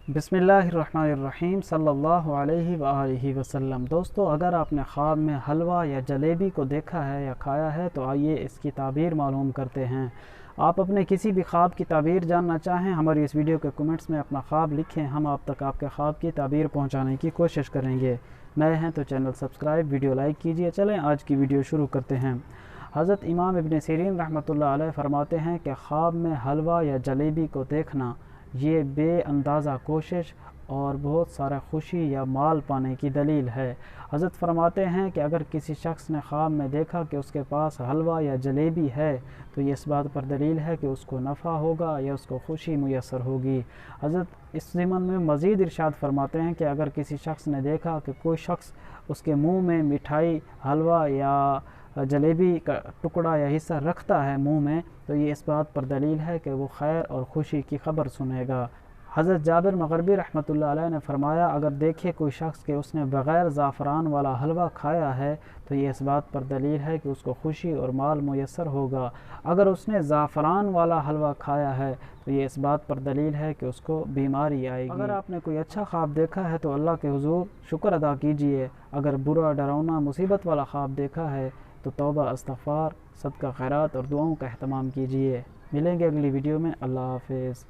बिस्मिल्लाहिर्रहमानिर्रहीम सल्लल्लाहु अलैहि वआलिहि वसल्लम। दोस्तों, अगर आपने ख्वाब में हलवा या जलेबी को देखा है या खाया है तो आइए इसकी ताबीर मालूम करते हैं। आप अपने किसी भी ख्वाब की ताबीर जानना चाहें, हमारी इस वीडियो के कमेंट्स में अपना ख्वाब लिखें, हम आप तक आपके ख्वाब की ताबीर पहुंचाने की कोशिश करेंगे। नए हैं तो चैनल सब्सक्राइब, वीडियो लाइक कीजिए। चलें आज की वीडियो शुरू करते हैं। हज़रत इमाम इब्न सीरीन रहमतुल्लाह अलैह फरमाते हैं कि ख्वाब में हलवा या जलेबी को देखना ये बेअंदाज़ा कोशिश और बहुत सारा खुशी या माल पाने की दलील है। हज़रत फरमाते हैं कि अगर किसी शख्स ने ख्वाब में देखा कि उसके पास हलवा या जलेबी है तो ये इस बात पर दलील है कि उसको नफ़ा होगा या उसको खुशी मुयस्सर होगी। हज़रत इस ज़िमन में मज़ीद इरशाद फरमाते हैं कि अगर किसी शख्स ने देखा कि कोई शख्स उसके मुंह में मिठाई, हलवा या जलेबी का टुकड़ा या हिस्सा रखता है मुंह में, तो ये इस बात पर दलील है कि वो खैर और खुशी की खबर सुनेगा। हज़रत जाबिर मग़रिबी रहमतुल्लाह अलैह ने फरमाया, अगर देखे कोई शख्स कि उसने बग़ैर ज़ाफ़रान वाला हलवा खाया है तो ये इस बात पर दलील है कि उसको खुशी और माल मुयस्सर होगा। अगर उसने ज़ाफ़रान वाला हलवा खाया है तो ये इस बात पर दलील है कि उसको बीमारी आएगी। अगर आपने कोई अच्छा ख्वाब देखा है तो अल्लाह के हुज़ूर शुक्र अदा कीजिए। अगर बुरा, डरावना, मुसीबत वाला ख्वाब देखा है तो तौबा, इस्तिग़फ़ार, सदका खैरात और दुआओं का अहतमाम कीजिए। मिलेंगे अगली वीडियो में। अल्लाह हाफ़िज़।